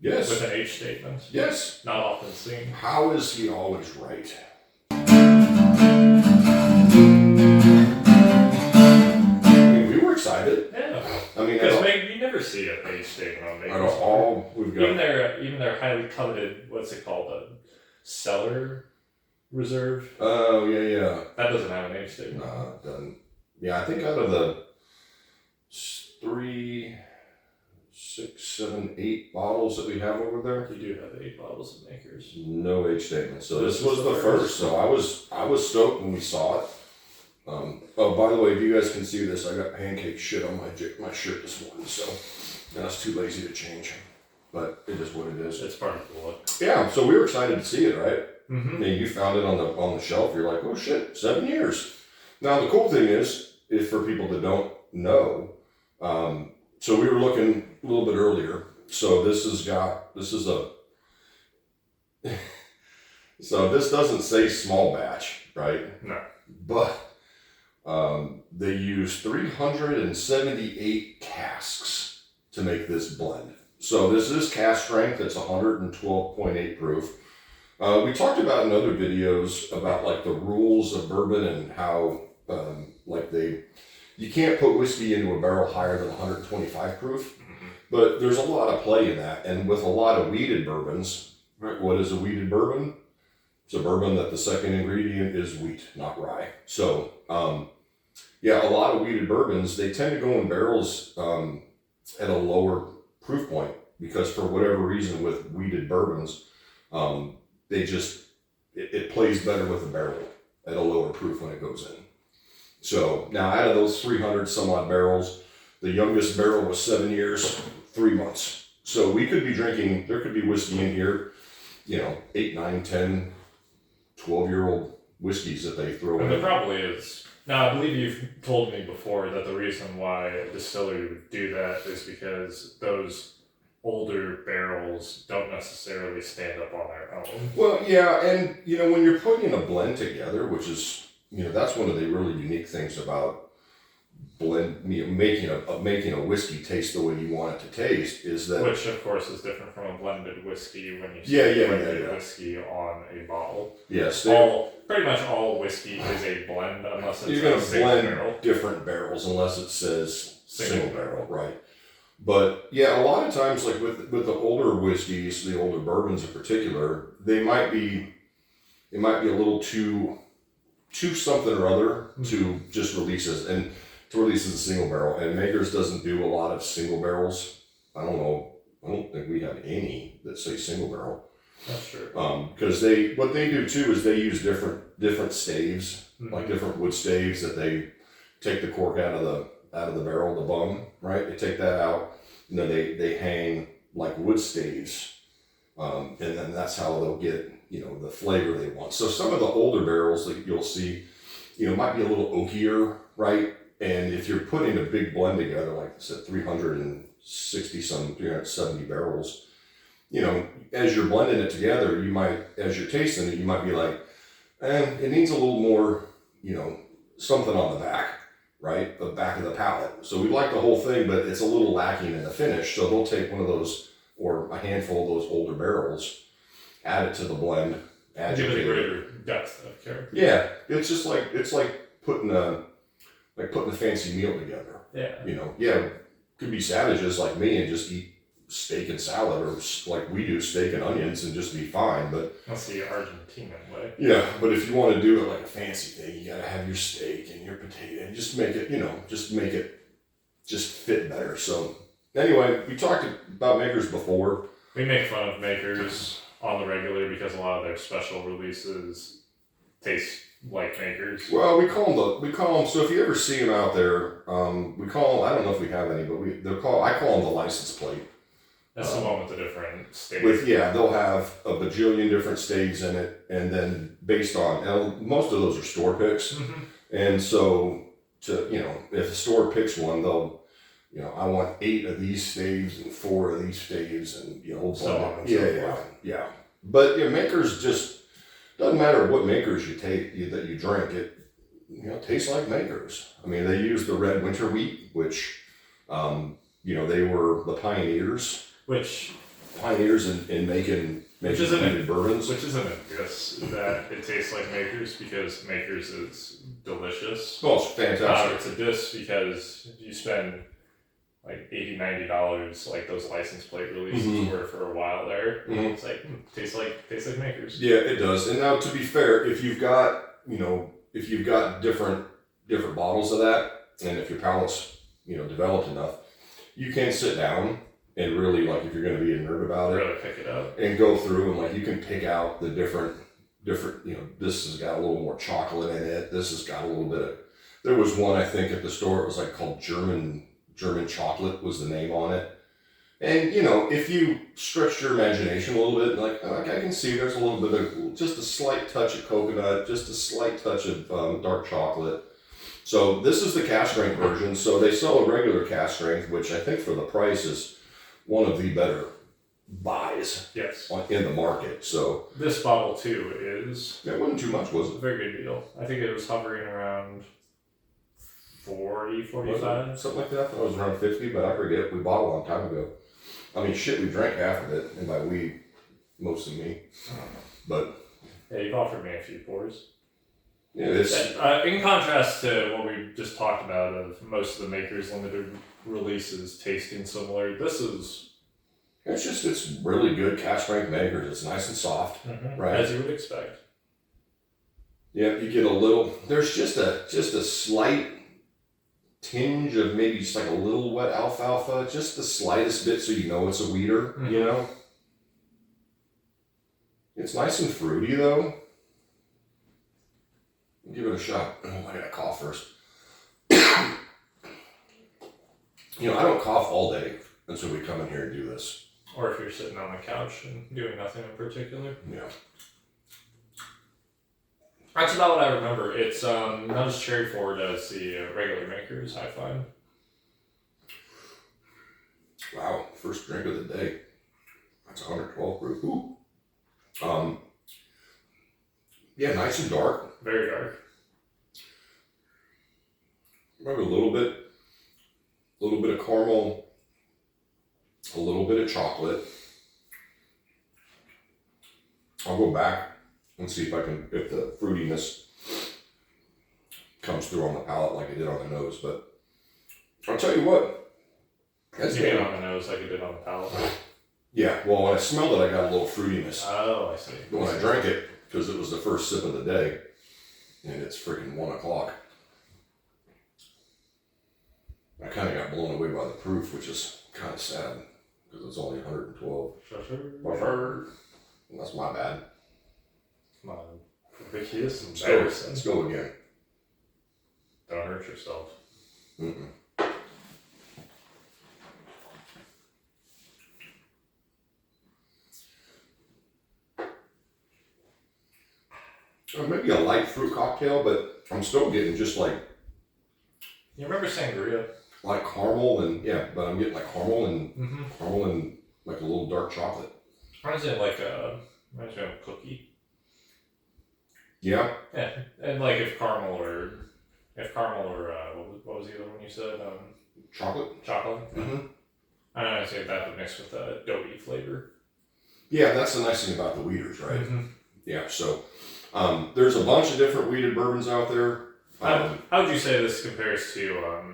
Yes. With an age statement. Yes. Not often seen. How is he always right? We were excited. Yeah. I mean, because you never see an age statement on Makers. At all, we've got Even their highly coveted, what's it called, a cellar reserve. Oh yeah. That doesn't have an age statement. No, it doesn't. Yeah, I think out of the 3, 6, 7, 8 bottles that we have over there, You do have 8 bottles of Makers. no age statement. So this was the first. So I was stoked when we saw it. Oh, by the way, if you guys can see this, I got pancake shit on my shirt this morning, so I was too lazy to change. But it is what it is. It's part of the look. Yeah, so we were excited to see it, right? Mm-hmm. I mean, you found it on the shelf. You're like, oh shit, 7 years. Now the cool thing is for people that don't know, so we were looking a little bit earlier. So this doesn't say small batch, right? No. But they use 378 casks to make this blend. So this is cask strength. It's 112.8 proof. We talked about in other videos about like the rules of bourbon and how you can't put whiskey into a barrel higher than 125 proof. Mm-hmm. But there's a lot of play in that. And with a lot of weeded bourbons, right? What is a weeded bourbon? It's a bourbon that the second ingredient is wheat, not rye. So, a lot of weeded bourbons, they tend to go in barrels at a lower proof point because for whatever reason with weeded bourbons, it plays better with the barrel at a lower proof when it goes in. So now out of those 300 some odd barrels, the youngest barrel was 7 years, 3 months. So we could be drinking, there could be whiskey in here, 8, 9, 10, 12-year-old whiskeys that they throw in. There probably is. Now, I believe you've told me before that the reason why a distillery would do that is because those older barrels don't necessarily stand up on their own. Well, yeah, and when you're putting a blend together, which is that's one of the really unique things about making a whiskey taste the way you want it to taste is that, which of course is different from a blended whiskey when you see blended whiskey on a bottle. Yes, pretty much all whiskey is a blend unless it's you're going to blend barrel. Different barrels unless it says single barrel, right? But yeah, a lot of times, like with the older whiskeys, the older bourbons in particular, it might be a little too something or other to just release as a single barrel. And Makers doesn't do a lot of single barrels. I don't think we have any that say single barrel. That's true. Because what they do too is they use different staves, like different wood staves that they take the cork out of the barrel, the bung, right? They take that out, and then they hang like wood staves, and then that's how they'll get the flavor they want. So some of the older barrels that you'll see, might be a little oakier, right? And if you're putting a big blend together, like I said, 370 barrels, as you're blending it together, as you're tasting it, you might be like, it needs a little more, something on the back, right? The back of the palate. So we like the whole thing, but it's a little lacking in the finish. So they'll take one of those or a handful of those older barrels, add it to the blend, give it a greater depth of character. Yeah, it's just like putting a fancy meal together. Yeah. Could be savages like me and just eat steak and salad, or like we do steak and onions and just be fine. But that's the Argentinian way. Yeah, but if you want to do it like a fancy thing, you gotta have your steak and your potato and just make it just fit better. So anyway, we talked about Makers before. We make fun of Makers on the regular because a lot of their special releases taste like Makers. Well, we call them. So if you ever see them out there, we call them. I don't know if we have any, but I call them the license plate. That's the one with the different staves. They'll have a bajillion different staves in it, and then based on most of those are store picks, and so if a store picks one, they'll I want 8 of these staves and 4 of these staves, and yeah. But Makers just doesn't matter what Makers you take that you drink, it tastes like Makers. I mean, they use the red winter wheat, which they were the pioneers. Which pioneers in making peated bourbons. Which isn't a diss that it tastes like Makers, because Makers is delicious. Oh, it's fantastic. It's a diss because you spend like $80-$90 like those license plate releases were for a while there. It's like tastes like Makers. Yeah, it does. And now, to be fair, if you've got different bottles of that, and if your palate's developed enough, you can sit down and really, like, if you're going to be a nerd about it, really pick it up and go through and, like, you can pick out the different. This has got a little more chocolate in it. This has got a little bit of. There was one, I think, at the store. It was like called German chocolate was the name on it. And if you stretch your imagination a little bit, like I can see there's a little bit of just a slight touch of coconut, just a slight touch of dark chocolate. So this is the Cask Strength version. So they sell a regular Cask Strength, which I think for the price is one of the better buys in the market. So this bottle too is. It wasn't too much, was it? A very good deal. I think it was hovering around 40, 45. Something like that. I thought it was around 50, but I forget. We bought a long time ago. I mean, shit, we drank half of it, and by we, mostly me. But yeah, you've offered me a few pours. Yeah, it's in contrast to what we just talked about of most of the Makers limited releases tasting similar, this is. It's really good Cask Strength Makers. It's nice and soft, right? As you would expect. Yeah, you get a little. There's just a slight tinge of maybe just like a little wet alfalfa, just the slightest bit, so it's a weeder. It's nice and fruity though. Give it a shot. Oh, I gotta cough first. I don't cough all day until we come in here and do this. Or if you're sitting on the couch and doing nothing in particular. Yeah. That's about what I remember. It's not as cherry forward as the regular Makers, I find. Wow, first drink of the day. That's 112 proof. Ooh. Yeah, nice and dark. Very dark. Maybe a little bit of caramel, a little bit of chocolate. I'll go back and see if the fruitiness comes through on the palate like it did on the nose. But I'll tell you what. You mean on the nose like it did on the palate? Yeah, well, when I smelled it, I got a little fruitiness. Oh, I see. But when I drank it, because it was the first sip of the day, and it's freaking 1 o'clock, I kind of got blown away by the proof, which is kind of sad, because it's only 112. Sure. That's my bad. Come on. Ridiculous. Let's go again. Don't hurt yourself. Mm-mm. Maybe a light fruit cocktail, but I'm still getting just like. You remember sangria? Like caramel but I'm getting like caramel and like a little dark chocolate. Reminds me of a cookie. Yeah. Yeah, and like if caramel or what was the other one you said? Chocolate. Chocolate. Mm-hmm. I don't know, say that, but mixed with a doughy flavor. Yeah, that's the nice thing about the weeders, right? Mm-hmm. Yeah. So there's a bunch of different weeded bourbons out there. How would you say this compares to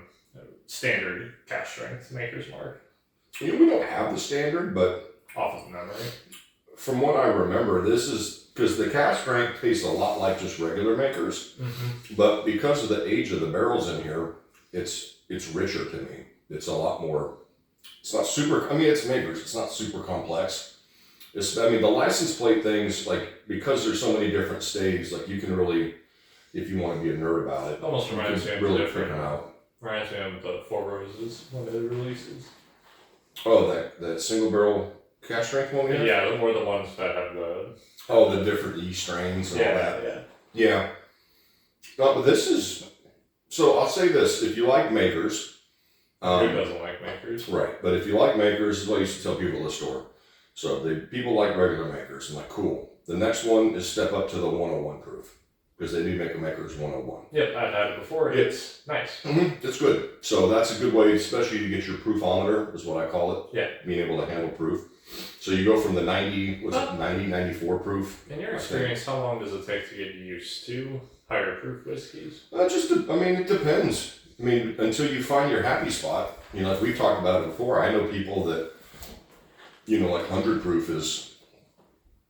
standard Cask Strength Makers, Mark? We don't have the standard, but off of memory, from what I remember, this is because the Cask Strength tastes a lot like just regular Makers, but because of the age of the barrels in here, it's richer to me. It's a lot more. It's not super. I mean, it's Makers. It's not super complex. The license plate things, like, because there's so many different staves, like, you can really, if you want to be a nerd about it, almost reminds me of really different. pick them out. Reminds me of the Four Roses limited releases. Oh, that single barrel Cask Strength one. Yeah, or the ones that have the different yeast strains and all that. Yeah. But this is. So I'll say this: if you like Makers, who doesn't like Makers? Right, but if you like Makers, this is what I used to tell people at the store. So the people like regular Makers. I'm like, cool. The next one is step up to the 101 proof. because they do make a Maker's 101. Yep, I've had it before. It's nice. It's good. So that's a good way, especially to get your proofometer, is what I call it. Yeah. Being able to handle proof. So you go from the 90, 94 proof. In your experience, how long does it take to get used to higher proof whiskeys? It depends. I mean, until you find your happy spot. You know, like we've talked about it before. I know people that, you know, like 100 proof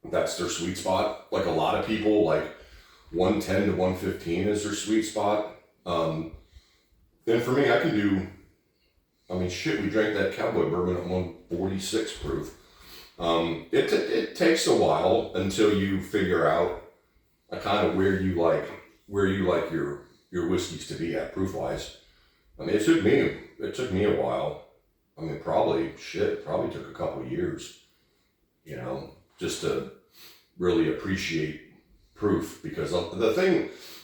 that's their sweet spot. Like a lot of people, like 110 to 115 is their sweet spot. Then for me, we drank that cowboy bourbon at 146 proof. It takes a while until you figure out kind of where you like your whiskeys to be at proof wise. I mean, it took me a while. I mean, probably took a couple of years, you know, just to really appreciate proof, because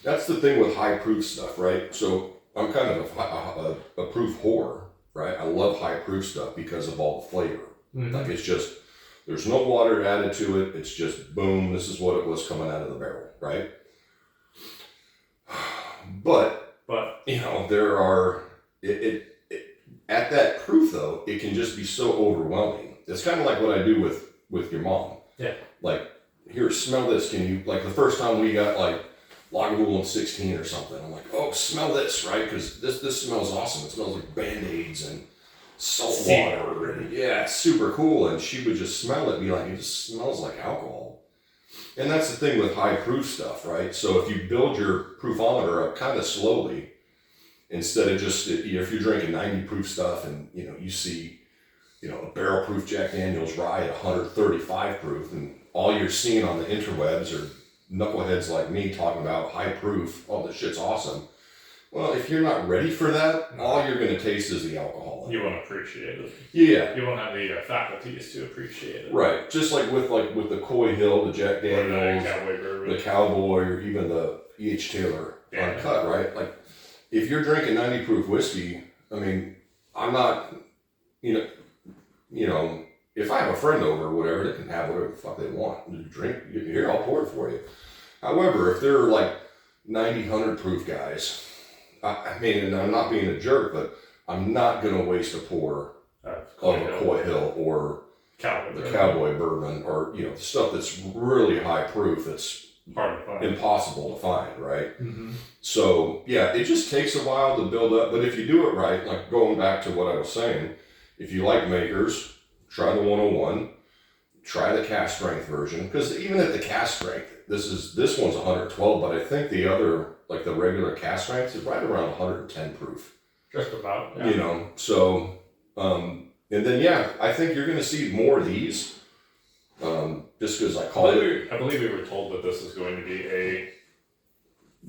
that's the thing with high proof stuff, right? So I'm kind of a proof whore, right? I love high proof stuff because of all the flavor. Like it's just, there's no water added to it. It's just boom, this is what it was coming out of the barrel, right? But you know, there are at that proof though, it can just be so overwhelming. It's kind of like what I do with your mom. Yeah. Like, here, smell this. Can you, like the first time we got like Lagavulin 16 or something, I'm like, oh, smell this, right? Because this smells awesome. It smells like Band-Aids and salt water. And yeah, it's super cool. And she would just smell it and be like, it just smells like alcohol. And that's the thing with high proof stuff, right? So if you build your proofometer up kind of slowly, instead of just, if you're drinking 90 proof stuff and, you know, you see, you know, a barrel proof Jack Daniel's rye at 135 proof, and all you're seeing on the interwebs are knuckleheads like me talking about high proof, oh, this shit's awesome. Well, if you're not ready for that, all you're going to taste is the alcohol. You won't appreciate it. Yeah. You won't have the faculties to appreciate it. Right. Just like with the Coy Hill, the Jack Daniels, the Cowboy, or even the E.H. Taylor Uncut, right? Like, if you're drinking 90 proof whiskey, I mean, I'm not, you know, if I have a friend over or whatever, they can have whatever the fuck they want. You drink, here, I'll pour it for you. However, if they're like 90, 100 proof guys, I mean, and I'm not being a jerk, but I'm not going to waste a pour of a Coy Hill or the Cowboy bourbon, or, you know, stuff that's really high proof that's hard to find. Impossible to find, right? So, yeah, it just takes a while to build up, but if you do it right, like going back to what I was saying, if you like Makers, try the 101, try the Cask Strength version, because even at the Cask Strength, this one's 112, but I think the other, like the regular Cask Strength, is right around 110 proof. Just about, yeah. You know, so, and then, yeah, I think you're going to see more of these, just because I believe we were told that this is going to be a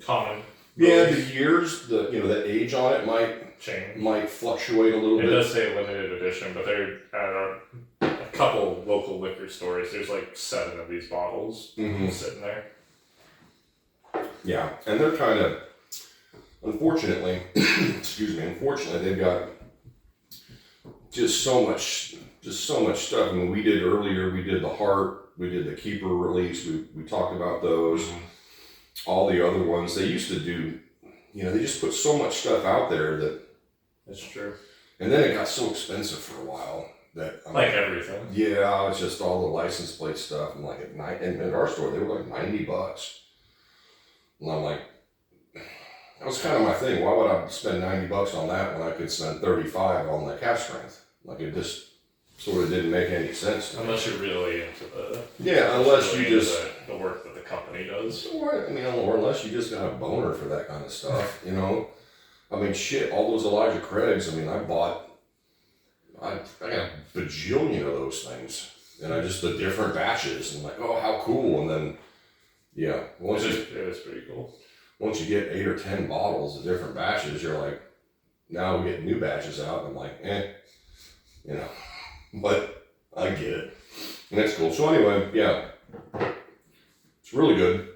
common. Yeah, the years, the age on it might fluctuate a little bit. It does say limited edition, but there are a couple local liquor stores. There's like 7 of these bottles sitting there. Yeah, and they're kind of, unfortunately, they've got just so much stuff. I mean, we did the Heart, we did the Keeper release, we talked about those. All the other ones, they used to do, you know, they just put so much stuff out there that. That's true. And then it got so expensive for a while that. Everything. Yeah, it's just all the license plate stuff. And like and at our store, they were like $90. And I'm like, that was kind of my thing. Why would I spend $90 on that when I could spend $35 on the Cask Strength? Like, it just sort of didn't make any sense to me. Unless you're really into the. Yeah, unless you just. The work that the company does. Or unless you just got a boner for that kind of stuff, you know? I mean, shit, all those Elijah Craigs, I mean, I got a bajillion of those things. And the different batches, and like, oh, how cool. And then, yeah. It is pretty cool. Once you get 8 or 10 bottles of different batches, you're like, now we get new batches out. And I'm like, you know. But I get it. And that's cool. So anyway, yeah. It's really good.